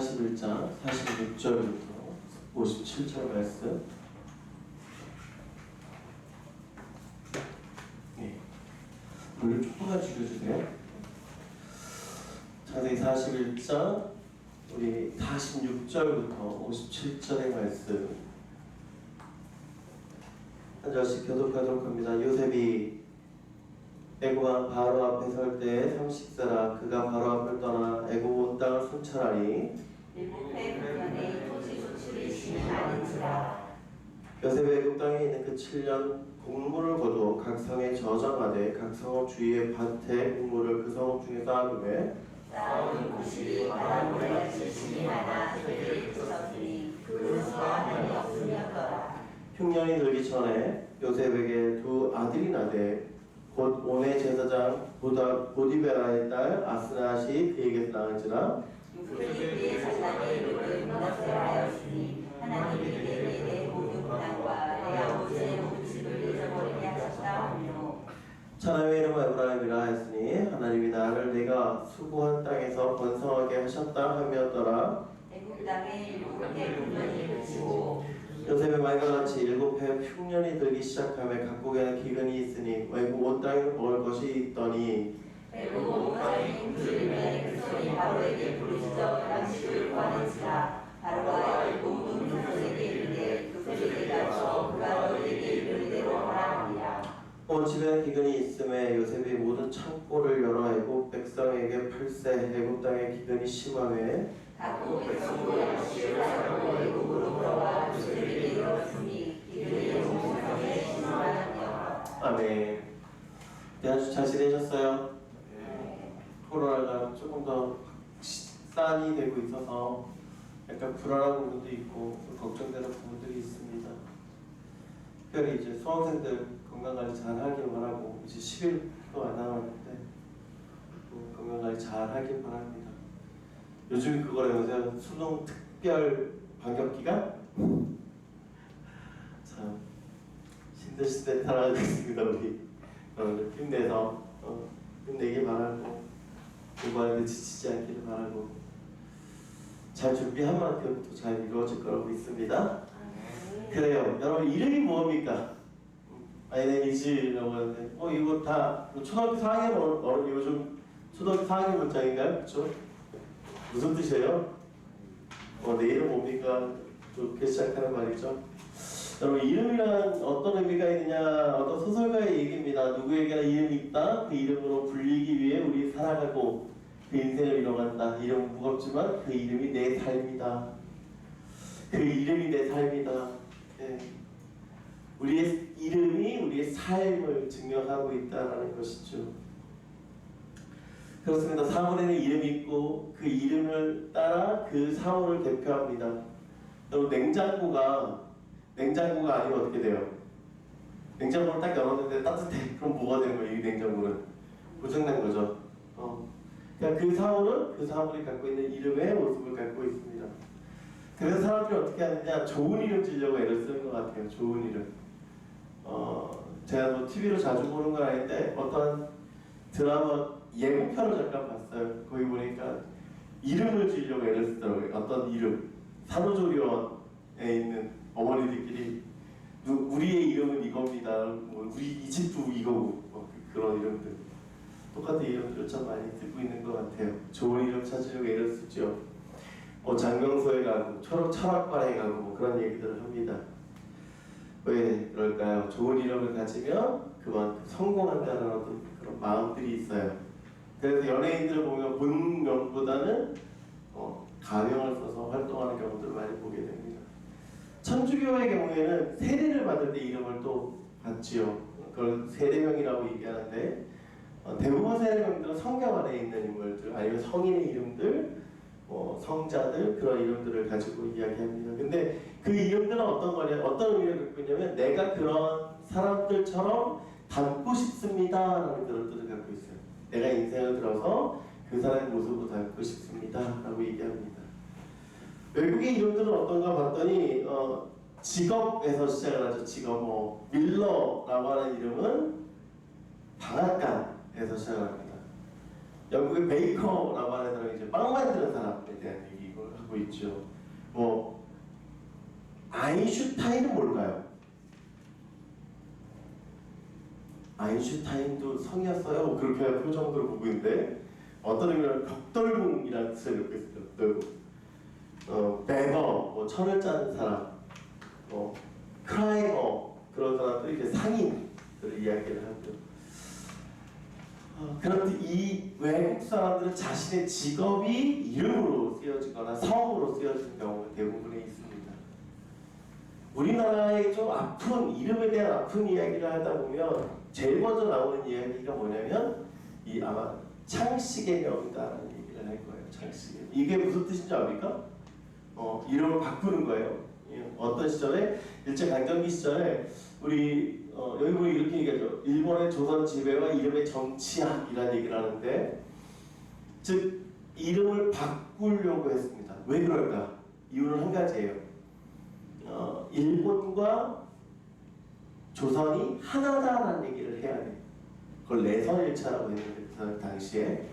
41장 46절부터 57절 말씀. 네. 물을 조금만 줄여주세요. 창세기 41장 우리 46절부터 57절의 말씀 한 절씩 교독하도록 합니다. 요셉이 애굽 왕 바로 앞에 설 때에 30세라 그가 바로 앞을 떠나 애굽 온 땅을 순찰하니 일곱해 국면에 토지 수출이 심하는지라. 요셉의 애굽 땅에 있는 그 7년 곡물을 거두 각 성에 저장하되 각 성읍 주위의 밭에 곡물을 그 성읍 중에 쌓아두매 쌓아둔 구실이 바닷물같이 심이 많아 그들이 부서지니 그 수가 한이 없으며더라. 흉년이 들기 전에 요셉에게 두 아들이 나되 곧 온의 제사장 보디베라의 딸 아스낫이 그에게서 낳은지라. 그들이 사장의 이름을 문하세라하였으니 하나님이 그에게 모든 고난과 내 아버지의 모든 집을 잊어버리게 하셨다 하며 사람의 이름은 에브라임이라 했으니 하나님이 나를 내가 수고한 땅에서 번성하게 하셨다 하였더라. 애굽 땅에 일곱해 국면이 그치고 요셉의 말과 같이 7해 흉년이 들기 시작하며 각국에는 기근이 있으니 외국 온 땅에 먹을 것이 있더니 애굽 온 땅이 굶주림에 그 손이 바로에게 부르짖어 양식을 구하는지라. 바로가 모든 백성에게 이르되 그들에게 가르쳐 그가 너희에게 이르기대로 하라 하니라. 온 집에 기근이 있음에 요셉이 모든 창고를 열어 애굽 백성에게 팔세. 애굽 땅에 기근이 심하매 각국 백성도 양식을 사려고 애굽으로 돌아와 그들에게 이르렀으니 이들이 모성에 심하였더라. 아멘. 네, 아주 잘 지내셨어요? 코로나가 조금 더 확산이 되고 있어서 약간 불안한 부분도 있고 걱정되는 부분들이 있습니다. 특별히 이제 수험생들 건강관리 잘 하길 바라고 이제 10일도 안 남았는데 건강관리 잘 하길 바랍니다. 요즘 그거라면서요. 수능 특별 방역기간? 참 힘드실 때 살아가고 있습니다. 우리 힘내서 힘내길 바라고 공부하는데 지치지 않기를 바라고 잘 준비한 만큼 또 잘 이루어질 거라고 믿습니다. 그래요. 여러분 이름이 뭡니까? 아이네미즈라고 하는데 이거 다 초등학교 4학년 요즘 초등학교 4학년 문장인가요? 그렇죠? 무슨 뜻이에요? 내 이름 뭡니까? 좋게 시작하는 말이죠. 여러분 이름이란 어떤 의미가 있느냐? 어떤 소설가의 얘기입니다. 누구에게나 이름이 있다. 그 이름으로 불리기 위해 우리 살아가고 그 인생을 이뤄간다. 이름은 무겁지만 그 이름이 내 삶이다. 그 이름이 내 삶이다. 네. 우리의 이름이 우리의 삶을 증명하고 있다는 것이죠. 그렇습니다. 사물에는 이름이 있고 그 이름을 따라 그 사물을 대표합니다. 여러분 냉장고가 아니면 어떻게 돼요? 냉장고를 딱 열었는데 따뜻해. 그럼 뭐가 되는 거예요? 이 냉장고는 고장난 거죠. 그러니까 그 사물이 갖고 있는 이름의 모습을 갖고 있습니다. 그래서 사람들이 어떻게 하느냐? 좋은 이름 지으려고 애를 쓰는 것 같아요. 좋은 이름. 제가 뭐 TV로 자주 보는 건 아닌데 어떤 드라마 예고편을 잠깐 봤어요. 거기 보니까 이름을 지으려고 애를 쓰더라고요. 어떤 이름. 산후조리원에 있는 어머니들끼리 우리의 이름은 이겁니다. 우리 이 집도 이거고 그런 이름들. 똑같은 이름들을 참 많이 듣고 있는 것 같아요. 좋은 이름 찾으려고 애를 쓰죠. 장명소에 가고 철학관에 가고 그런 얘기들을 합니다. 왜 그럴까요? 좋은 이름을 가지면 그만큼 성공한다는 어떤 그런 마음들이 있어요. 그래서 연예인들을 보면 본명보다는 가명을 써서 활동하는 경우들을 많이 보게 됩니다. 천주교의 경우에는 세례를 받을 때 이름을 또 받지요. 그걸 세례명이라고 얘기하는데 대부분 세례명들은 성경 안에 있는 인물들 아니면 성인의 이름들, 성자들 그런 이름들을 가지고 이야기합니다. 근데 그 이름들은 어떤 의미를 갖고 있냐면 내가 그런 사람들처럼 닮고 싶습니다라는 그런 뜻을 갖고 있어요. 내가 인생을 들어서 그 사람의 모습으로 닮고 싶습니다라고 얘기합니다. 외국의 이름들은 어떤가 봤더니 직업에서 시작을 하죠. 직업 밀러라고 하는 이름은 방앗간에서 시작을 합니다. 영국의 베이커라고 하는 사람이 이제 빵 만드는 사람에 대한 얘기를 하고 있죠. 아인슈타인은 뭘까요? 아인슈타인도 성이었어요. 그렇게 표정으로 보고 있는데 어떤 의미로 벽돌궁이라는 뜻을 이렇게 썼어요. 베거, 천을 짜는 사람, 크라이머 그런 사람들이 이렇게 상인들을 이야기를 하고요. 그런데 이 외국 사람들은 자신의 직업이 이름으로 쓰여지거나 성으로 쓰여지는 경우가 대부분에 있습니다. 우리나라의 좀 아픈 이름에 대한 아픈 이야기를 하다 보면 제일 먼저 나오는 이야기가 뭐냐면 아마 창씨의 명이다라는 얘기를 할 거예요. 창씨의 이게 무슨 뜻인지 압니까? 이름을 바꾸는 거예요. 어떤 시절에 일제강점기 시절에 우리 여기 보면 이렇게 얘기하죠. 일본의 조선 지배와 이름의 정치학이라는 얘기를 하는데 즉 이름을 바꾸려고 했습니다. 왜 그럴까? 이유는 한 가지예요. 일본과 조선이 하나다라는 얘기를 해야 돼요. 그걸 내선일체라고 했는데 그 당시에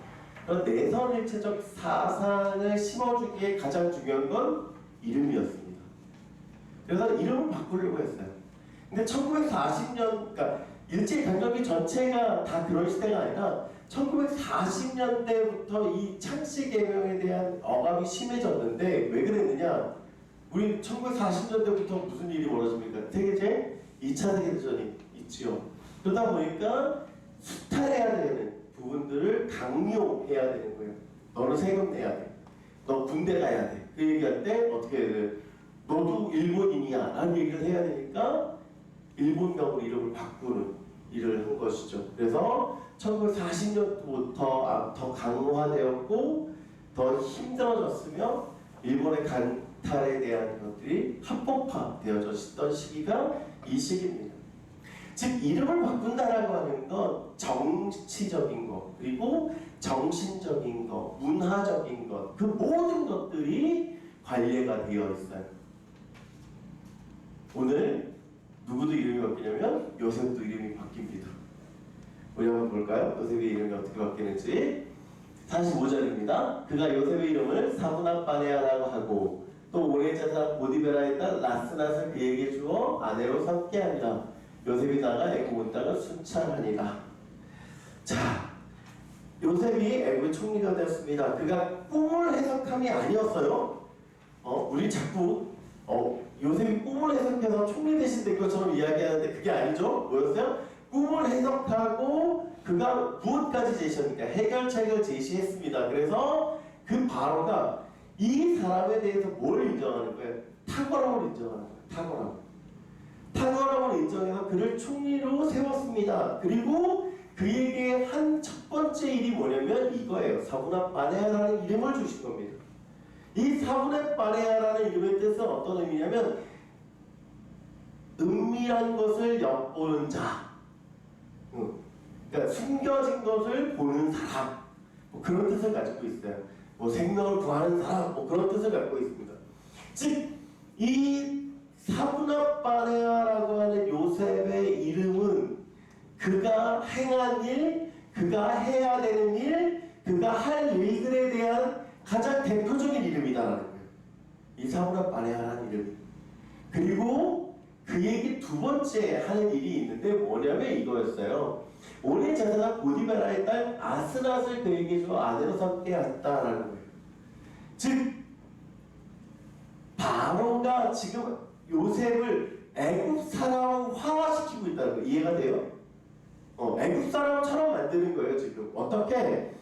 그런 내선일체적 사상을 심어주기에 가장 중요한 건 이름이었습니다. 그래서 이름을 바꾸려고 했어요. 근데 1940년, 그러니까 일제강점기 전체가 다 그런 시대가 아니라 1940년대부터 이 창씨 개명에 대한 억압이 심해졌는데 왜 그랬느냐? 우리 1940년대부터 무슨 일이 벌어집니까? 세계제 2차 세계대전이 있지요. 그러다 보니까 수탈해야 되는 부분들을 강요해야 되는 거예요. 너는 세금 내야 돼. 너 군대 가야 돼. 그 얘기할 때 어떻게 해야 돼? 너도 일본인이야 라는 얘기를 해야 되니까 일본명으로 이름을 바꾸는 일을 한 것이죠. 그래서 1940년부터 더 강화되었고 더 힘들어졌으며 일본의 강탈에 대한 것들이 합법화되어졌던 시기가 이 시기입니다. 즉 이름을 바꾼다라고 하는 건 정치적인 것 그리고 정신적인 것, 문화적인 것 그 모든 것들이 관리가 되어 있어요. 오늘 누구도 이름이 바뀌냐면 요셉도 이름이 바뀝니다. 우리 한번 볼까요? 요셉의 이름이 어떻게 바뀌는지 45절입니다. 그가 요셉의 이름을 사브낫바네아라고 하고 또 오네 제사 보디베라의 딸 라스낫을 그에게 주어 아내로 삼게 하니라. 요셉이 나가 애굽 온 땅을 순찰하니라. 자, 요셉이 애굽의 총리가 되었습니다. 그가 꿈을 해석함이 아니었어요. 우리 자꾸 요셉이 꿈을 해석해서 총리 되신 것처럼 이야기하는데 그게 아니죠. 뭐였어요? 꿈을 해석하고 그가 무엇까지 제시합니까? 해결책을 제시했습니다. 그래서 그 바로가 이 사람에 대해서 뭘 인정하는 거예요? 탁월함을 인정하는 거예요. 탁월함을 인정해서 그를 총리로 세웠습니다. 그리고 그에게 한 첫 번째 일이 뭐냐면 이거예요. 사브낫바네아라는 이름을 주신 겁니다. 이 사브낫바네아라는 이름의 뜻은 어떤 의미냐면 은밀한 것을 엿보는 자, 그러니까 숨겨진 것을 보는 사람, 그런 뜻을 가지고 있어요. 생명을 구하는 사람, 그런 뜻을 갖고 있습니다. 즉, 이 사브낫바네아라고 하는 요셉의 이름은 그가 행한 일, 그가 해야 되는 일, 그가 할 일들에 대한 가장 대표적인 이름이다라는 거예요. 이 사브낫바네아라는 이름이. 그리고 그에게 두 번째 하는 일이 있는데 뭐냐면 이거였어요. 오네 제사장 보디베라의 딸 아스낫을 그에게 주어 아내로 삼게 했다라는 거예요. 즉 바로가 지금 요셉을 애굽 사람화시키고 있다는 거예요. 이해가 돼요? 애굽 사람처럼 만드는 거예요. 지금 어떻게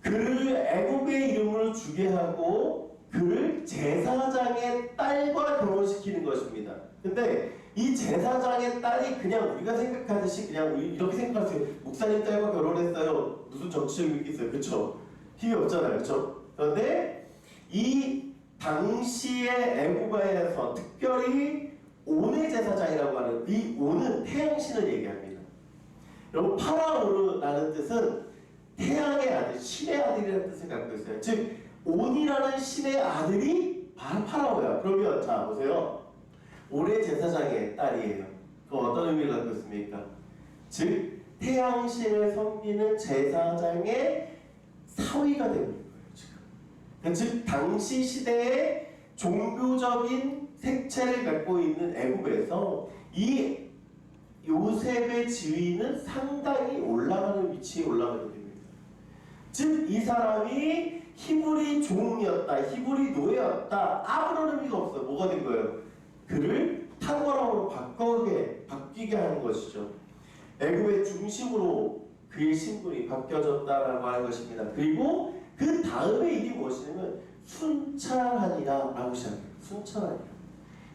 그를 애굽의 이름으로 주게 하고 그를 제사장의 딸과 결혼시키는 것입니다. 근데 이 제사장의 딸이 그냥 우리가 생각하듯이 그냥 이렇게 생각하세요. 목사님 딸과 결혼했어요. 무슨 정치적인 게 있어요. 그렇죠? 힘이 없잖아요. 그렇죠? 그런데 이 당시의 애굽에서 특별히 오네 제사장이라고 하는 이 오는 태양신을 얘기합니다. 여러분 파라오르라는 뜻은 태양의 아들, 신의 아들이라는 뜻을 갖고 있어요. 즉 온이라는 신의 아들이 바로 파라오야. 그러면 자 보세요. 오네 제사장의 딸이에요. 그 어떤 의미를 갖고 있습니까? 즉 태양신을 섬기는 제사장의 사위가 되는 거예요. 지금. 즉 당시 시대의 종교적인 색채를 갖고 있는 애굽에서 이 요셉의 지위는 상당히 올라가는 위치에 올라가게 됩니다. 즉 이 사람이 히브리 종이었다, 히브리 노예였다, 아무런 의미가 없어요. 뭐가 된 거예요? 그를 탁월함으로 바뀌게 하는 것이죠. 애굽의 중심으로 그의 신분이 바뀌어졌다라고 하는 것입니다. 그리고 그 다음의 일이 무엇이냐면 순찰하니라 라고 시작해요. 순찰하니라.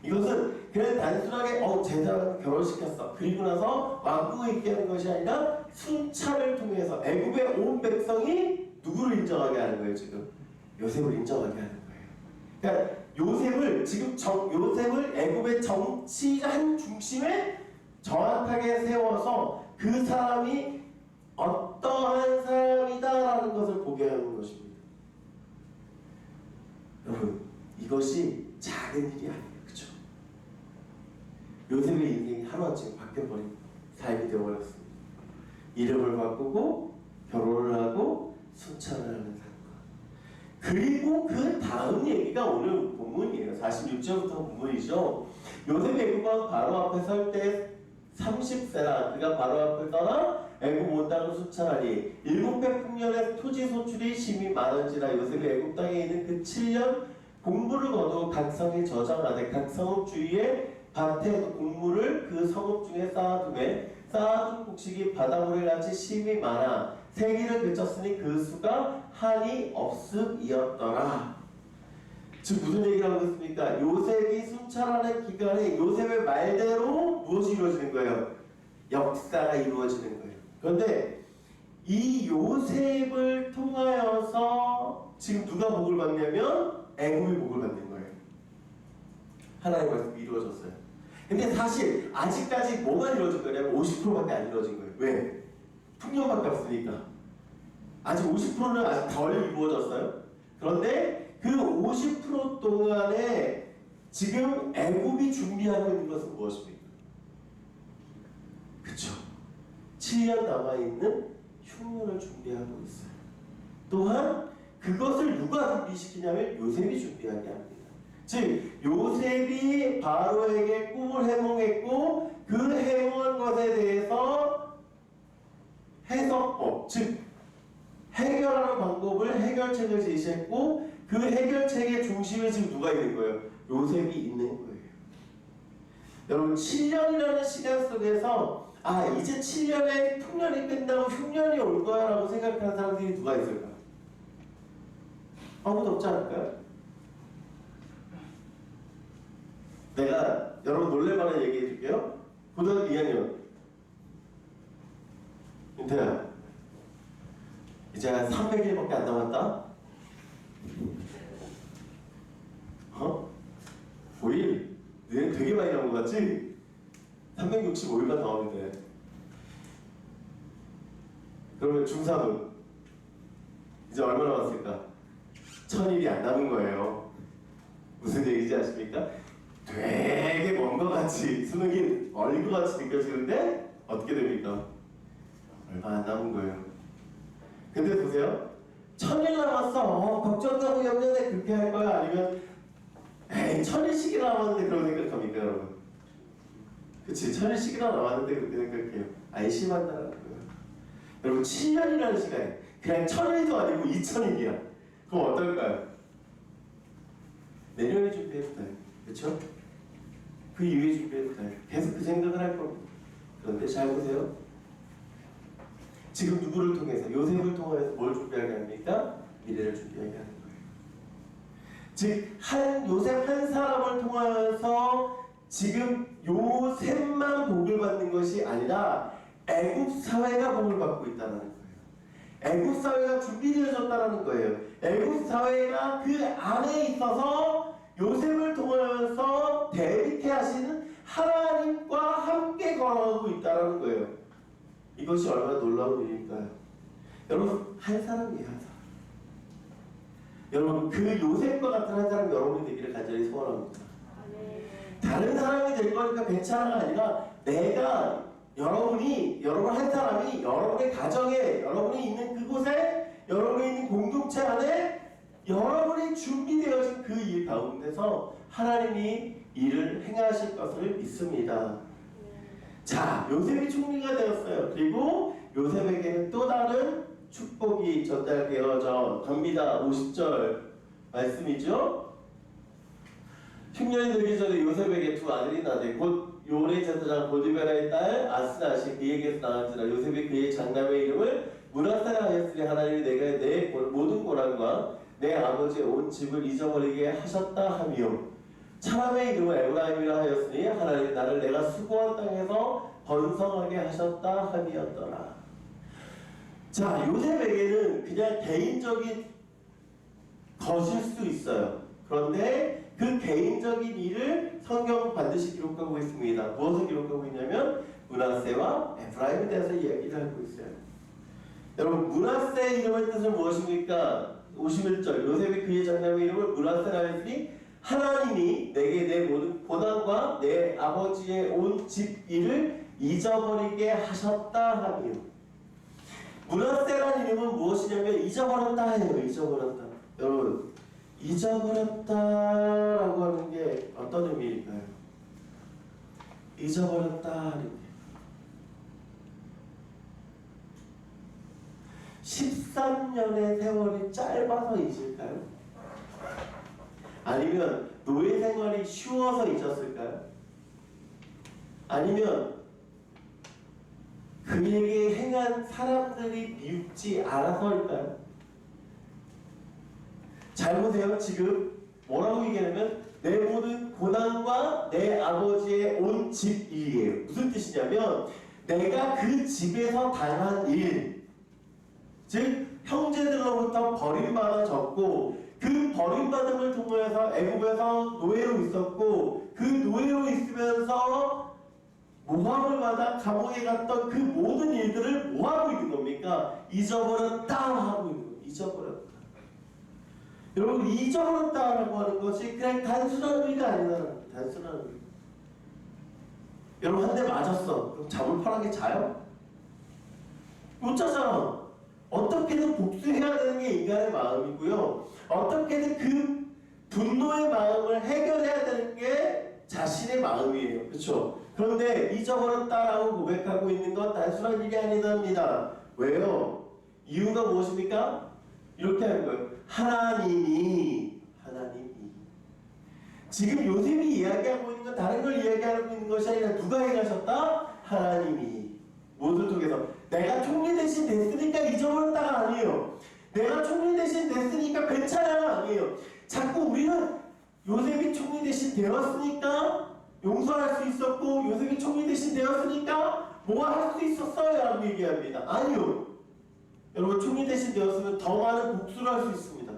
이것은 그냥 단순하게 제자를 결혼시켰어. 그리고 나서 왕궁에 있게 하는 것이 아니라 순찰을 통해서 애굽의 온 백성이 누구를 인정하게 하는 거예요, 지금? 요셉을 인정하게 하는 거예요. 그러니까 요셉을 애굽의 정치 한 중심에 정확하게 세워서 그 사람이 어떠한 사람이다라는 것을 보게 하는 것입니다. 여러분, 이것이 작은 일이 아니에요. 그렇죠? 요셉의 인생이 하루아침에 바뀌어버린 삶이 되어버렸습니다. 이름을 바꾸고 결혼을 하고 순찰을 하는 삶과 그리고 그 다음 얘기가 오늘 본문이에요. 46절부터 본문이죠. 요셉이 애굽왕 바로 앞에 설 때 30세라 그가 바로 앞을 떠나 애굽 온 땅을 순찰하니 7배 풍년의 토지 소출이 심히 많은지라 요셉이 애굽 땅에 있는 그 7년 공물을 거두어 각 성에 저장하되 각 성읍 주위에 밭에 곡물을 그 성읍 중에 쌓아두매 쌓아둔 곡식이 바다모래같이 심이 많아 세기를 그쳤으니 그 수가 한이 없음이었더라. 즉 무슨 얘기를 하고 있습니까? 요셉이 순찰하는 기간에 요셉의 말대로 무엇이 이루어지는 거예요? 역사가 이루어지는 거예요. 그런데 이 요셉을 통하여서 지금 누가 복을 받냐면 애굽이 복을 받는 거예요. 하나님의 말씀이 이루어졌어요. 근데 사실 아직까지 뭐만 이루어진 거냐면 50%밖에 안 이루어진 거예요. 왜? 풍년밖에 없으니까. 아직 50%는 아직 덜 이루어졌어요. 그런데 그 50% 동안에 지금 애굽이 준비하고 있는 것은 무엇입니까? 그쵸? 7년 남아있는 흉년을 준비하고 있어요. 또한 그것을 누가 준비시키냐면 요셉이 준비하게 합니다. 즉 요셉이 바로에게 꿈을 해몽했고 그 해몽한 것에 대해서 해석법, 즉 해결하는 방법을 해결책을 제시했고 그 해결책의 중심에 지금 누가 있는 거예요? 요셉이 있는 거예요. 여러분 7년이라는 시간 속에서 이제 7년의 풍년이 끝나고 흉년이 올 거야 라고 생각하는 사람들이 누가 있을까요? 아무도 없지 않을까요? 내가 여러분 놀랄만한 얘기 해줄게요. 고등학교 2학년 윤태야 이제 한 300일밖에 안 남았다? 5일? 너는 되게 많이 남은 것 같지? 365일만 더 하면 돼. 그러면 중3은 이제 얼마나 남았을까? 1000일이 안 남은 거예요. 무슨 얘기인지 아십니까? 되게 먼 것 같이 수능이 얼린 것 같이 느껴지는데 어떻게 됩니까? 얼마 안 남은 거예요. 근데 보세요. 1000일 남았어. 걱정하고 염려돼. 그렇게 할 거야? 아니면 1000일씩이나 남았는데 그런 생각합니까 여러분? 그치? 1000일씩이나 남았는데 그렇게 생각해요. 안심한다는 거예요. 여러분 7년이라는 시간이 그냥 1000일도 아니고 2000일이야. 그럼 어떨까요? 내년에 준비해도 돼. 그쵸? 그 이후에 준비해도 돼. 계속 그 생각을 할 겁니다. 그런데 잘 보세요. 지금 누구를 통해서? 요셉을 통해서 뭘 준비하게 합니까? 미래를 준비하게 하는 거예요. 즉 요셉 한 사람을 통하여서 지금 요셉만 복을 받는 것이 아니라 애굽 사회가 복을 받고 있다는 거예요. 애굽 사회가 준비되어졌다는 거예요. 애굽 사회가 그 안에 있어서 요셉을 통하여서 대립해 하시는 하나님과 함께 걸어가고 있다는 거예요. 이것이 얼마나 놀라운 일일까요? 여러분 한 사람이에요. 한 사람. 여러분 그 요셉과 같은 한 사람이 여러분이 되기를 간절히 소원합니다. 다른 사람이 될 거니까 괜찮아가 아니라 여러분 한 사람이 여러분의 가정에 여러분이 있는 그곳에 여러분이 있는 공동체 안에 여러분이 준비되어진 그 일 가운데서 하나님이 일을 행하실 것을 믿습니다. 자, 요셉이 총리가 되었어요. 그리고 요셉에게는 또 다른 축복이 전달되어져 갑니다. 50절 말씀이죠. 흉년이 되기 전에 요셉에게 두 아들이 나되 곧 요레 제사장 보디베라의 딸 아스나시 그에게서 나은지라 요셉이 그의 장남의 이름을 므낫세라 하였으니 하나님이 내가 내 모든 고난과 내 아버지의 온 집을 잊어버리게 하셨다 하며 사람의 이름을 에브라임이라 하였으니 하나님이 나를 내가 수고한 땅에서 번성하게 하셨다 함이었더라. 자, 요셉에게는 그냥 개인적인 것일 수 있어요. 그런데 그 개인적인 일을 성경은 반드시 기록하고 있습니다. 무엇을 기록하고 있냐면 므낫세와 에프라임에 대해서 이야기를 하고 있어요. 여러분, 므낫세의 이름의 뜻은 무엇입니까? 51절 요셉이 그의 장남의 이름을 므낫세라 했으니 하나님이 내게 내 모든 고난과 내 아버지의 온 집 일을 잊어버리게 하셨다 하며 므낫세라는 이름은 무엇이냐면 잊어버렸다 해요. 잊어버렸다. 여러분, 잊어버렸다라고 하는 게 어떤 의미일까요? 잊어버렸다 하는 게 13년의 세월이 짧아서 잊을까요? 아니면 노예 생활이 쉬워서 잊었을까요? 아니면 그에게 행한 사람들이 미흡지 않아서일까요? 잘 보세요. 지금 뭐라고 얘기하냐면 내 모든 고난과 내 아버지의 온 집 일이에요. 무슨 뜻이냐면 내가 그 집에서 당한 일, 즉 형제들로부터 버림받아졌고 그 버림받음을 통해서 애굽에서 노예로 있었고 그 노예로 있으면서 모함을 받아 감옥에 갔던 그 모든 일들을 뭐 하고 있는 겁니까? 잊어버렸다 하고 있는 거예요. 잊어버렸다. 여러분, 잊어버렸다라고 하는 것이 그냥 단순한 의미가 아니라 단순한 의미. 여러분, 한 대 맞았어. 그럼 잠을 편하게 자요? 못 자잖아. 어떻게든 복수해야 되는 게 인간의 마음이고요. 어떻게든 그 분노의 마음을 해결해야 되는 게 자신의 마음이에요. 그렇죠? 그런데 잊어버렸다라고 고백하고 있는 건 단순한 일이 아니답니다. 왜요? 이유가 무엇입니까? 이렇게 하는 거예요. 하나님이 지금 요셉이 이야기하고 있는 건 다른 걸 이야기하고 있는 것이 아니라 누가 행하셨다? 하나님이 모두 통해서 내가 총리 대신 됐으니까 잊어버렸다가 아니에요. 내가 총리 대신 됐으니까 괜찮아가 아니에요. 자꾸 우리는 요셉이 총리 대신 되었으니까 용서할 수 있었고 요셉이 총리 대신 되었으니까 뭐 할 수 있었어요 라고 얘기합니다. 아니요. 여러분, 총리 대신 되었으면 더 많은 복수를 할 수 있습니다.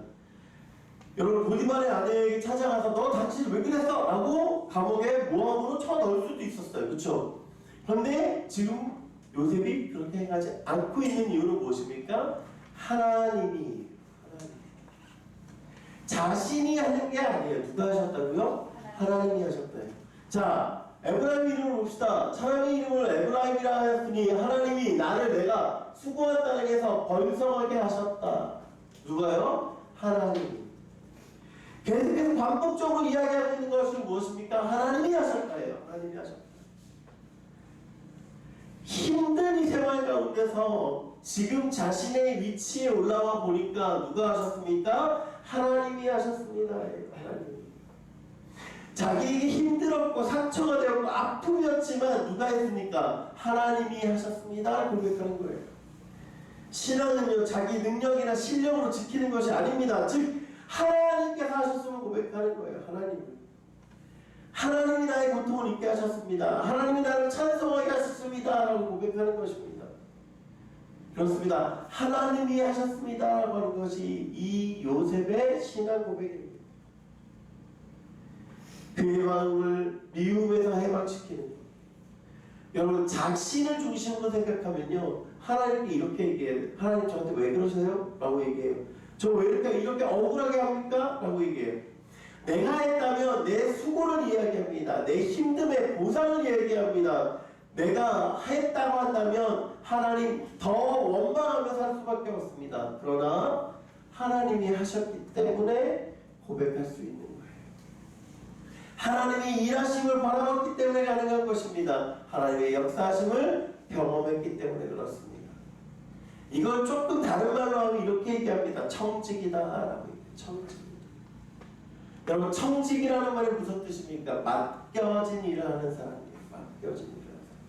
여러분, 보디발의 아내에게 찾아가서 너 당신 왜 그랬어? 라고 감옥에 모함으로 쳐넣을 수도 있었어요. 그렇죠? 그런데 지금 요셉이 그렇게 행하지 않고 있는 이유는 무엇입니까? 하나님이 자신이 하는 게 아니에요. 누가 하셨다고요? 하나님이 하셨다요. 자, 에브라임 이름을 봅시다. 사람의 이름을 에브라임이라 하였으니 하나님이 나를 내가 수고한 땅에서 번성하게 하셨다. 누가요? 하나님이. 계속해서 반복적으로 이야기하고 있는 것은 무엇입니까? 하나님이 하셨다예요. 하나님이 하셨다. 힘든 이 생활 가운데서 지금 자신의 위치에 올라와 보니까 누가 하셨습니까? 하나님이 하셨습니다. 하나님. 자기에게 힘들었고 상처가 되었고 아픔이었지만 누가 했습니까? 하나님이 하셨습니다. 고백하는 거예요. 신앙은요, 자기 능력이나 실력으로 지키는 것이 아닙니다. 즉 하나님께서 하셨음을 고백하는 거예요. 하나님이 나의 고통을 잊게 하셨습니다. 하나님이 나를 찬송하게 하셨습니다. 라고 고백하는 것입니다. 그렇습니다. 하나님이 하셨습니다. 라고 하는 것이 이 요셉의 신앙 고백입니다. 그의 마음을 미움에서 해방시키는 것. 여러분, 자신을 중심으로 생각하면요, 하나님께 이렇게 얘기해요. 하나님 저한테 왜 그러세요? 라고 얘기해요. 저 왜 이렇게 억울하게 합니까? 라고 얘기해요. 내가 했다면 내 수고를 이야기합니다. 내 힘듦의 보상을 이야기합니다. 내가 했다고 한다면 하나님 더 원망하며 살 수밖에 없습니다. 그러나 하나님이 하셨기 때문에 때문에 고백할 수 있는 거예요. 하나님이 일하심을 바라봤기 때문에 가능한 것입니다. 하나님의 역사하심을 경험했기 때문에 그렇습니다. 이걸 조금 다른 말로 하면 이렇게 얘기합니다. 청직이다라고 얘기해요. 청직이다. 여러분, 청직이라는 말이 무슨 뜻입니까? 맡겨진 일을 하는 사람이에요. 맡겨진 일을 하는 사람.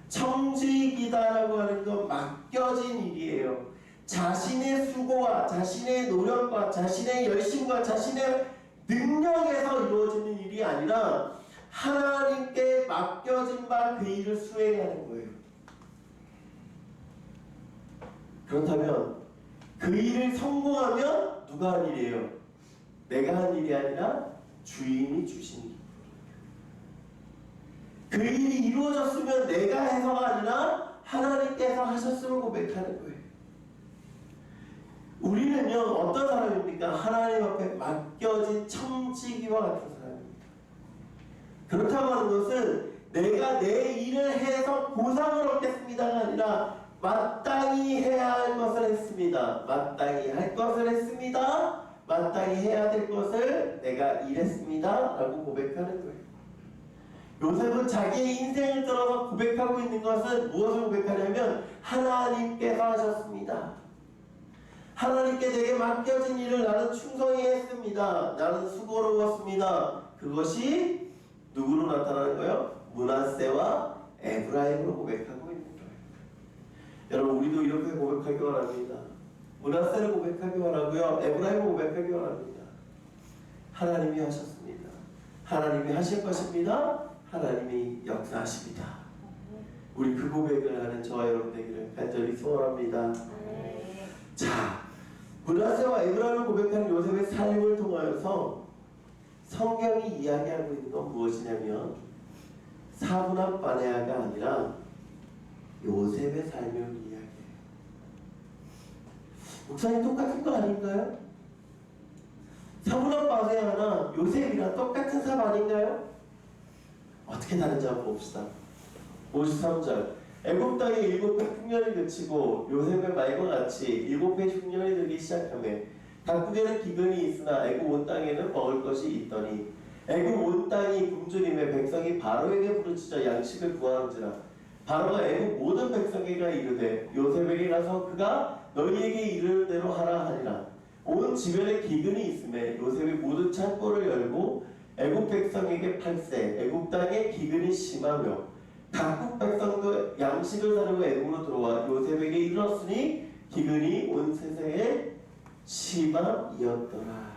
청직이다라고 하는 건 맡겨진 일이에요. 자신의 수고와 자신의 노력과 자신의 열심과 자신의 능력에서 이루어지는 일이 아니라 하나님께 맡겨진 바 그 일을 수행하는 거예요. 그렇다면 그 일을 성공하면 누가 한 일이에요? 내가 한 일이 아니라 주인이 주신 일. 그 일이 이루어졌으면 내가 해서가 아니라 하나님께서 하셨음을 고백하는 거예요. 우리는요, 어떤 사람입니까? 하나님 앞에 맡겨진 청지기와 같은 사람입니다. 그렇다고 하는 것은 내가 내 일을 해서 보상을 얻겠습니다가 아니라 마땅히 해야 할 것을 했습니다. 마땅히 할 것을 했습니다. 마땅히 해야 될 것을 내가 일했습니다. 라고 고백하는 거예요. 요셉은 자기의 인생을 들어서 고백하고 있는 것은 무엇을 고백하냐면 하나님께서 하셨습니다. 하나님께 내게 맡겨진 일을 나는 충성히 했습니다. 나는 수고로웠습니다. 그것이 누구로 나타나는 거예요? 므낫세와 에브라임으로 고백하고 있는 거예요. 여러분, 우리도 이렇게 고백하기 원합니다. 므낫세를 고백하기 원하고요. 에브라임을 고백하기 원합니다. 하나님이 하셨습니다. 하나님이 하실 것입니다. 하나님이 역사하십니다. 우리 그 고백을 하는 저와 여러분 되기를 간절히 소원합니다. 자, 므낫세와 에브라임을 고백하는 요셉의 삶을 통하여서 성경이 이야기하고 있는 건 무엇이냐면 사분한 바네아가 아니라 요셉의 삶을 이야기해요. 목사님, 똑같은 거 아닌가요? 사분한 바네아나 요셉이랑 똑같은 삶 아닌가요? 어떻게 다른지 한번 봅시다. 53절, 애굽 땅에 7배 흉년이 그치고 요셉의 말과 같이 7배 흉년이 들기 시작하며 각국에는 기근이 있으나 애굽 온 땅에는 먹을 것이 있더니 애굽 온 땅이 굶주림에 백성이 바로에게 부르짖어 양식을 구하는지라 바로가 애굽 모든 백성에게 이르되 요셉에게 가서 그가 너희에게 이르는 대로 하라 하니라. 온 지면에 기근이 있음에 요셉이 모든 창고를 열고 애굽 백성에게 팔세 애굽 땅에 기근이 심하며 각국 백성도 양식을 사려고 애굽으로 들어와 요셉에게 이르렀으니 기근이 온 세상에 심함이었더라.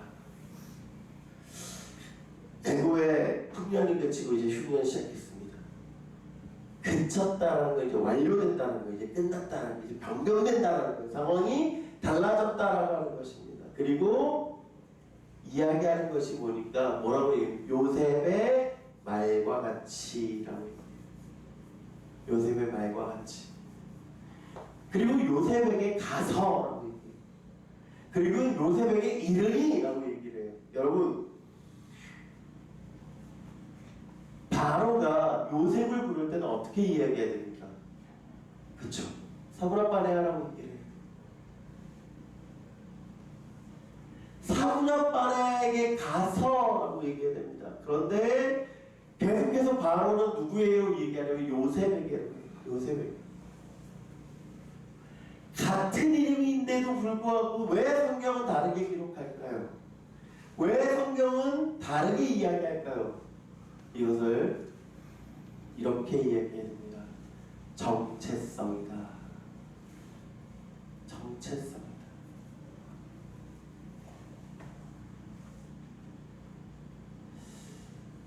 애굽의 흉년이 그치고 이제 흉년이 시작했습니다. 그쳤다라는 거, 이제 완료된다는 거, 이제 끝났다는 거, 이제 변경된다는 거, 상황이 달라졌다라고 하는 것입니다. 그리고 이야기하는 것이 뭐니까 뭐라고 얘기해요? 요셉의 말과 같이라고 얘기해요. 요셉의 말과 같이. 그리고 요셉에게 가서라고 얘기해요. 그리고 요셉에게 이르니라고 얘기를 해요. 여러분, 바로가 요셉을 부를 때는 어떻게 이야기해야 됩니까? 그쵸? 사분한 바네아라고 얘기를 해요. 사분한 바네아에게 가서라고 얘기해야 됩니다. 그런데 계속해서 바로는 누구예요? 얘기하냐면 요셉에게. 같은 이름인데도 불구하고 왜 성경은 다르게 기록할까요? 왜 성경은 다르게 이야기할까요? 이것을 이렇게 이야기해야 됩니다. 정체성이다. 정체성이다.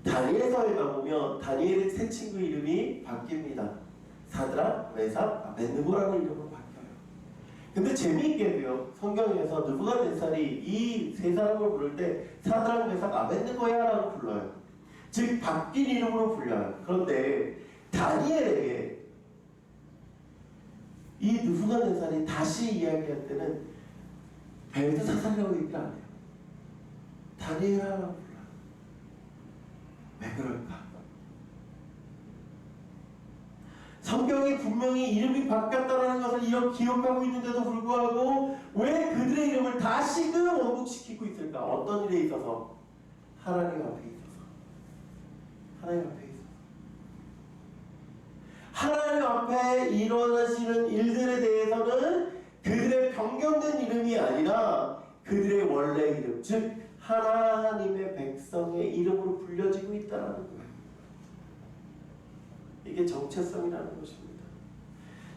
다니엘서에 가보면 다니엘의 세 친구 이름이 바뀝니다. 사드락, 메삭, 아벳느고라는 이름으로 바뀌어요. 근데 재미있게도요, 성경에서 느부갓네살이 이 세 사람을 부를 때 사드락, 메삭, 아벳느고야라고 불러요. 즉 바뀐 이름으로 불려요. 그런데 다니엘에게 이 느부갓네살이 다시 이야기할 때는 벨드사살이라고 얘기를 안 해요. 다니엘이라고 불러요. 왜 그럴까? 성경이 분명히 이름이 바뀌었다는 것을 기억하고 있는데도 불구하고 왜 그들의 이름을 다시금 원복시키고 있을까? 어떤 일에 있어서? 하나님 앞에 있어서. 하나님 앞에 있어서. 하나님 앞에 일어나시는 일들에 대해서는 그들의 변경된 이름이 아니라 그들의 원래 이름, 즉 하나님의 백성의 이름으로 불려지고 있다는 거예요. 이게 정체성이라는 것입니다.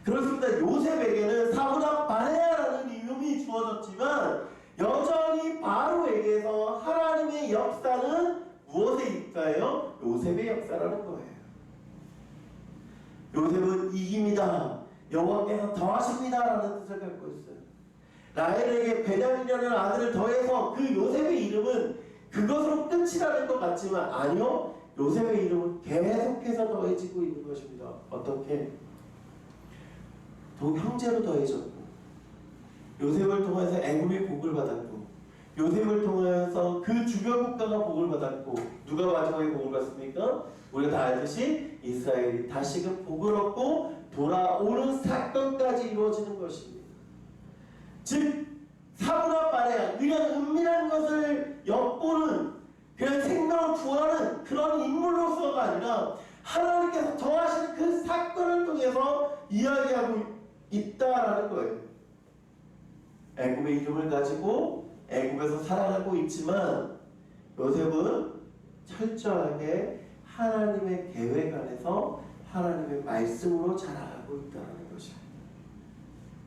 그렇습니다. 요셉에게는 사브나 바네아라는 이름이 주어졌지만 여전히 바로에게서 하나님의 역사는 무엇의 역사예요? 요셉의 역사라는 거예요. 요셉은 이깁니다. 여호와께서 더하십니다 라는 뜻을 갖고 있어요. 라헬에게 베냐민이라는 아들을 더해서 그 요셉의 이름은 그것으로 끝이라는 것 같지만 아니요. 요셉의 이름은 계속해서 더해지고 있는 것입니다. 어떻게? 형제로 더해졌고 요셉을 통해서 애굽이 복을 받았고 요셉을 통해서 그 주변 국가가 복을 받았고 누가 마지막에 복을 받습니까? 우리가 다 알듯이 이스라엘이 다시금 복을 얻고 돌아오는 사건까지 이루어지는 것입니다. 즉 사브나 바네아 그냥 은밀한 것을 엿보는 그냥 생명을 구하는 그런 인물로서가 아니라 하나님께서 더하시는 그 사건을 통해서 이야기하고 있다라는 거예요. 애굽의 이름을 가지고 애굽에서 살아가고 있지만 요셉은 철저하게 하나님의 계획 안에서 하나님의 말씀으로 자라가고 있다는 것입니다.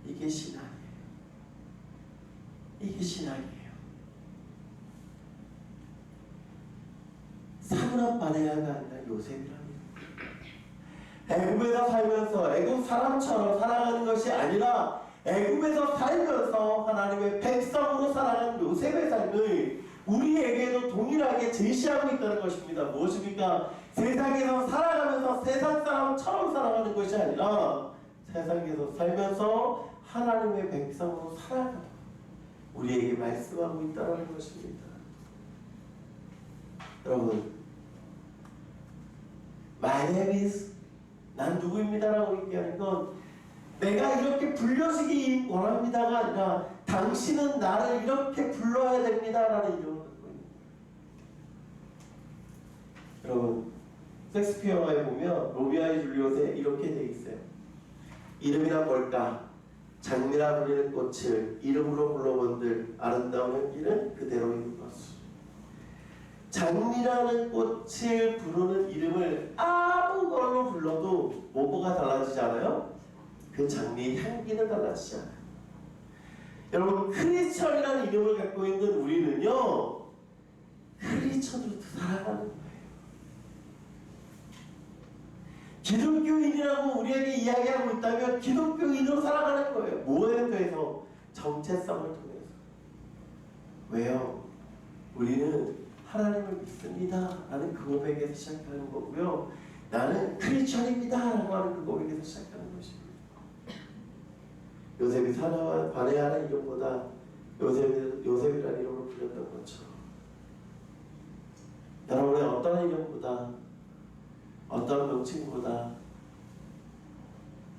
이게 신앙이에요. 이게 신앙이에요. 사브나 바네아가 아니라 요셉이랍니다. 애굽에서 살면서 애굽 사람처럼 살아가는 것이 아니라 애굽에서 살면서 하나님의 백성으로 살아가는 요셉의 삶을 우리에게도 동일하게 제시하고 있다는 것입니다. 무엇입니까? 세상에서 살아가면서 세상 사람처럼 살아가는 것이 아니라 세상에서 살면서 하나님의 백성으로 살아가는 우리에게 말씀하고 있다는 것입니다. 여러분, My name is 난 누구입니다라고 얘기하는 건 내가 이렇게 불려지기 원합니다가 아니라 당신은 나를 이렇게 불러야 됩니다라는 이름을 갖고 있는 거예요. 여러분, 섹스피어에 보면 로미오와 줄리엣에 이렇게 돼 있어요. 이름이란 뭘까? 장미라 불리는 꽃을 이름으로 불러본들 아름다운 향기는 그대로인 것을. 장미라는 꽃을 부르는 이름을 아무 걸로 불러도 뭐가 달라지지 않아요? 그 장미의 향기는 달라지지 않아요. 여러분, 크리스천이라는 이름을 갖고 있는 우리는요 크리스천으로 살아가는 거예요. 기독교인이라고 우리에게 이야기하고 있다면 기독교인으로 살아가는 거예요. 뭐에 대해서? 정체성을 통해서. 왜요? 우리는 하나님을 믿습니다 라는 그 고백에서 시작하는 거고요. 나는 크리스천입니다 라고 하는 그 고백에서 시작하는 것입니다. 요셉이 사나와 바네아라는 이름보다 요셉이라는 이름으로 불렸던 것처럼 여러분의 어떤 이름보다 어떤 명칭보다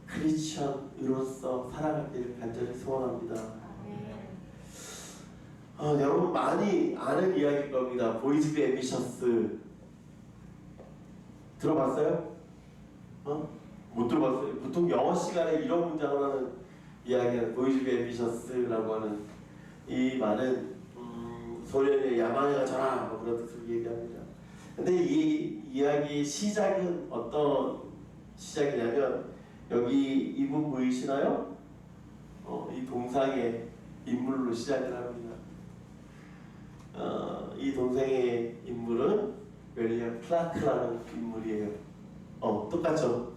크리스천으로서 살아가기를 간절히 소원합니다. 여러분 많이 아는 이야기일 겁니다. 보이즈 비 앰비셔스 들어봤어요? 못 들어봤어요? 보통 영어 시간에 이런 문장을 하는 이야기는 보이즈 비 앰비셔스라고 하는 이 말은 소련의 야망에 가져라 뭐 그런 뜻을 얘기합니다. 근데 이 이야기 시작은 어떤 시작이냐면 여기 이분 보이시나요? 이 동상의 인물로 시작을 합니다. 이 동생의 인물은 윌리엄 클라크라는 인물이에요. 똑같죠?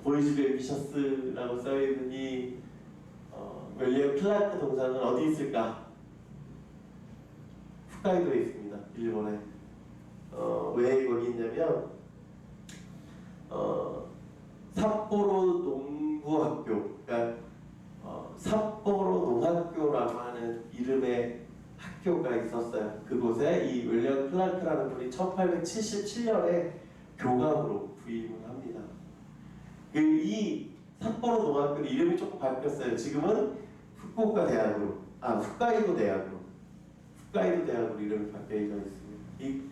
보이즈 비 앰비셔스라고 써있는 이 윌리엄 클라크 동상은 어디 있을까? 홋카이도에 있습니다. 일본에. 왜 거기 있냐면 삿포로 농구학교, 그러니까 삿포로 농학교라고 하는 이름의 학교가 있었어요. 그곳에 이 윌리엄 클라크라는 분이 1877년에 교각으로 부임을 합니다. 이 삿포로 농학교 이름이 조금 바뀌었어요. 지금은 후쿠오카 대학으로, 홋카이도 대학으로 이름이 바뀌어 있습니다.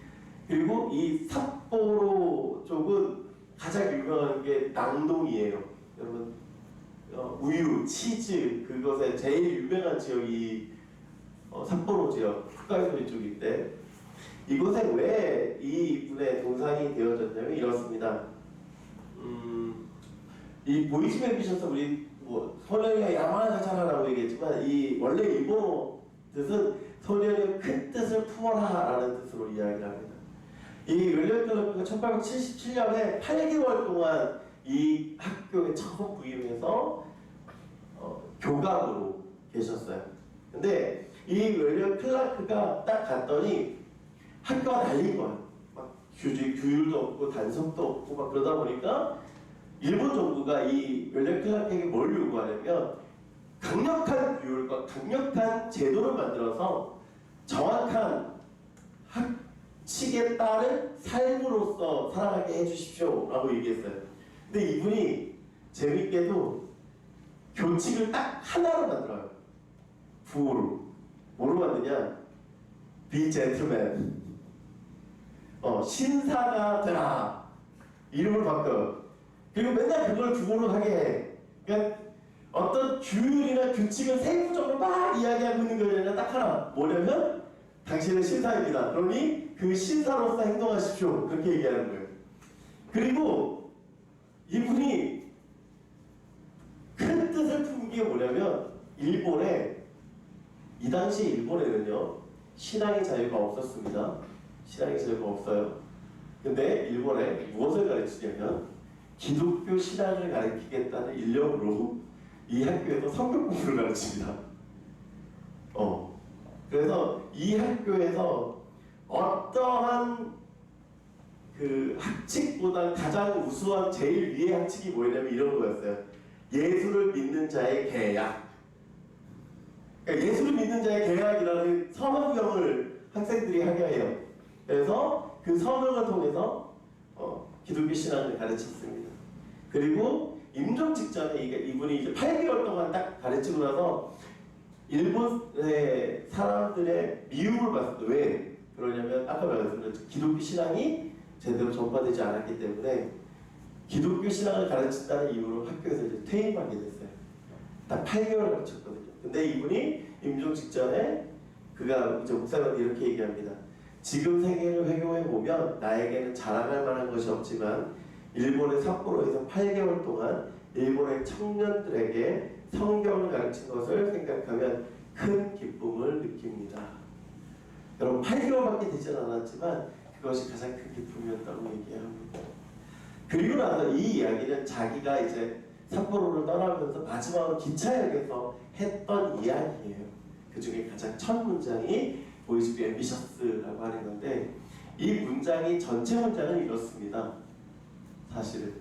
그리고 이 삿포로 쪽은 가장 유명한 게 낙농이에요. 여러분 우유, 치즈 그것에 제일 유명한 지역이 삿포로 지역, 홋카이도 이쪽인데 이곳에 왜 이 분의 동상이 되어졌냐면 이렇습니다. 이 보이즈 앰비션스 우리 뭐 소년이가 야망하잖아라고 얘기했지만 이 원래 일본어 뜻은 소년의 큰 뜻을 품어라라는 뜻으로 이야기를 합니다. 이 윌리엄 클라크가 1877년에 8개월 동안 이 학교에 처음 부임해서 교감으로 계셨어요. 근데 이 윌리엄 클라크가 딱 갔더니 학교가 날린 거예요. 막 규율도 없고 단속도 없고 막 그러다 보니까 일본 정부가 이 윌리엄 클라크에게 뭘 요구하냐면 강력한 규율과 강력한 제도를 만들어서 정확한 학칙에 따른 삶으로서 살아가게 해주십시오 라고 얘기했어요. 근데 이분이 재밌게도 교칙을 딱 하나로 만들어요. 부호로. 뭐로 만드냐? Be gentleman. 신사가 되라. 이름을 바꿔요. 그리고 맨날 그걸 구호로 하게 해. 그러니까 어떤 규율이나 규칙을 세부적으로 막 이야기하고 있는 게 아니라 딱 하나. 뭐냐면 당신은 신사입니다. 그러니 그 신사로서 행동하십시오. 그렇게 얘기하는 거예요. 그리고 이분이 큰 뜻을 품은 게 뭐냐면 이 당시 일본에는요 신앙의 자유가 없었습니다. 신앙의 자유가 없어요. 근데 일본에 무엇을 가르치냐면 기독교 신앙을 가르치겠다는 일념으로 이 학교에서 성경 공부를 가르칩니다. 그래서 이 학교에서 어떠한 그 학칙보다 가장 우수한 제일 위의 학칙이 뭐냐면 이런 거였어요. 예수를 믿는 자의 계약. 그러니까 예수를 믿는 자의 계약이라는 서명을 학생들이 하게 해요. 그래서 그 서명을 통해서 기독교 신앙을 가르쳤습니다. 그리고 임종 직전에 이분이 이제 8개월 동안 딱 가르치고 나서 일본의 사람들의 미움을 받았어요. 왜? 그러냐면 아까 말씀드렸죠. 기독교 신앙이 제대로 전파되지 않았기 때문에 기독교 신앙을 가르친다는 이유로 학교에서 이제 퇴임하게 됐어요. 딱 8개월 가르쳤거든요. 근데 이분이 임종 직전에 그가 이제 목사님한테 이렇게 얘기합니다. 지금 세계를 회고해 보면 나에게는 자랑할 만한 것이 없지만 일본의 삿포로에서 8개월 동안 일본의 청년들에게 성경을 가르친 것을 생각하면 큰 기쁨을 느낍니다. 여러분 8개월밖에 되지 않았지만 그것이 가장 큰 기쁨이었다고 얘기합니다. 그리고 나서 이 이야기는 자기가 이제 삿포로를 떠나면서 마지막으로 기차역에서 했던 이야기예요. 그 중에 가장 첫 문장이 보이즈 비 앰비셔스라고 하는 건데 이 문장이 전체 문장은 이렇습니다. 사실은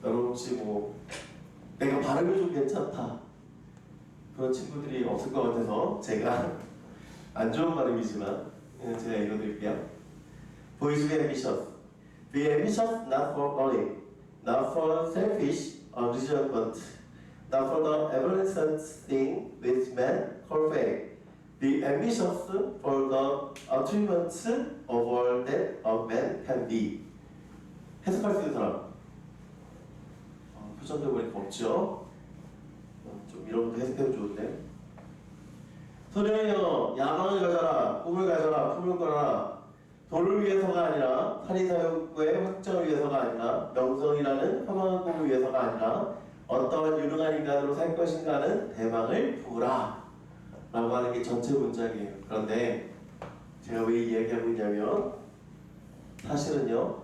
여러분 혹시 뭐 내가 발음이 좀 괜찮다 그런 친구들이 없을 것 같아서 제가 안 좋은 발음이지만 제가 읽어드릴게요. Boys be ambitious. Be ambitious not for money, not for selfish ambition, not for the evanescent thing which men call fame. Be ambitious for the achievements of all that a man can be. 해석할 수 있는 사람? 표정들 보니까 없죠? 좀 이런 것도 해석해도 좋은데. 소년이여 야망을 가져라, 꿈을 가져라, 품을 거라. 돈을 위해서가 아니라 사리사욕의 확정을 위해서가 아니라 명성이라는 험한 꿈을 위해서가 아니라 어떠한 유능한 인간으로 살 것인가는 대망을 부으라 라고 하는 게 전체 문장이에요. 그런데 제가 왜 이야기하고 있냐면 사실은요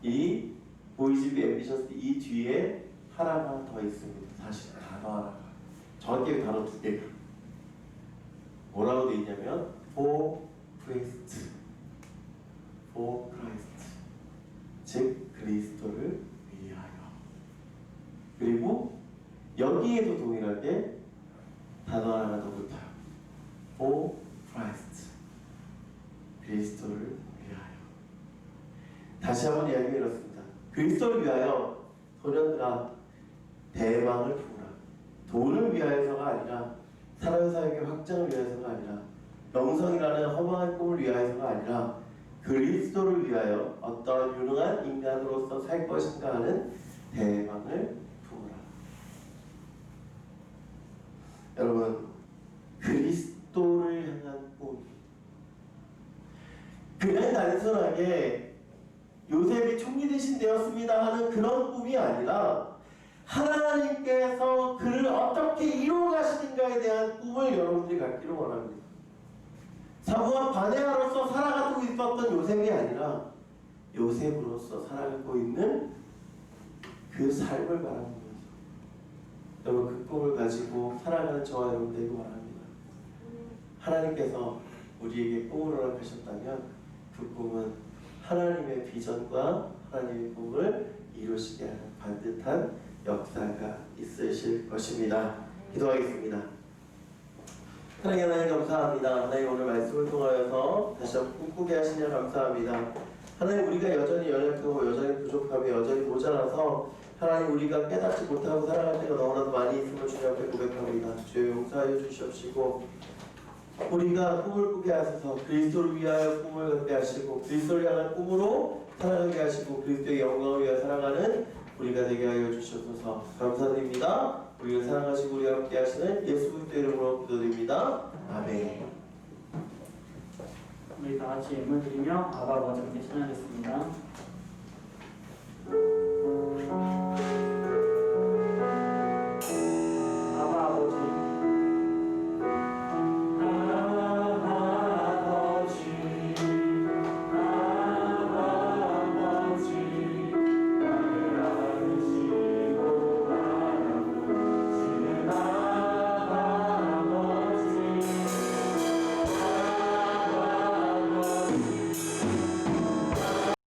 이 보이즈 비 앰비셔스 이 뒤에 하나가 더 있습니다. 사실 단어 하나가 정확히 단어 두 개가 뭐라고 돼 있냐면 for Christ, for Christ 즉 그리스도를 위하여. 그리고 여기에도 동일하게 단어 하나가 더 붙어요. for Christ 그리스도를 위하여. 다시 한번 이야기 이렇습니다. 그리스도를 위하여 소년들아 대망을 품으라. 돈을 위하여서가 아니라 사랑의 사역의 확장을 위하여서가 아니라 영성이라는 허망한 꿈을 위하여서가 아니라 그리스도를 위하여 어떤 유능한 인간으로서 살 것인가 하는 대망을 품으라. 여러분, 그리스도를 향한 꿈, 그냥 단순하게 요셉이 총리 대신 되었습니다 하는 그런 꿈이 아니라 하나님께서 그를 어떻게 이루어 가시는가에 대한 꿈을 여러분들이 갖기를 원합니다. 사부와 바네아로서 살아가고 있었던 요셉이 아니라 요셉으로서 살아가고 있는 그 삶을 말하는 거죠. 여러분, 그 꿈을 가지고 살아가는 저와 여러분 되기 바랍니다. 하나님께서 우리에게 꿈을 허락하셨다면 그 꿈은 하나님의 비전과 하나님의 꿈을 이루시게 하는 반듯한 역사가 있으실 것입니다. 기도하겠습니다. 사랑의 하나님 감사합니다. 하나님 오늘 말씀을 통하여서 다시 한번 꿈꾸게 하시냐 감사합니다. 하나님 우리가 여전히 연약하고 여전히 부족하며 여전히 모자라서 하나님 우리가 깨닫지 못하고 살아갈 때가 너무나도 많이 있음을 주님 앞에 고백합니다. 주여 용서하여 주시옵시고 우리가 꿈을 꾸게 하셔서 그리스도를 위하여 꿈을 갖게 하시고 그리스도를 향한 꿈으로 살아가게 하시고 그리스도의 영광을 위하여 살아가는 우리가 되게 하여 주셔서 감사드립니다. 우리를 사랑하시고 우리와 함께 하시는 예수 그리스도의 이름으로 기도드립니다. 아멘. 우리 다 같이 예물 드리며 아바 버전께 찬양하겠습니다.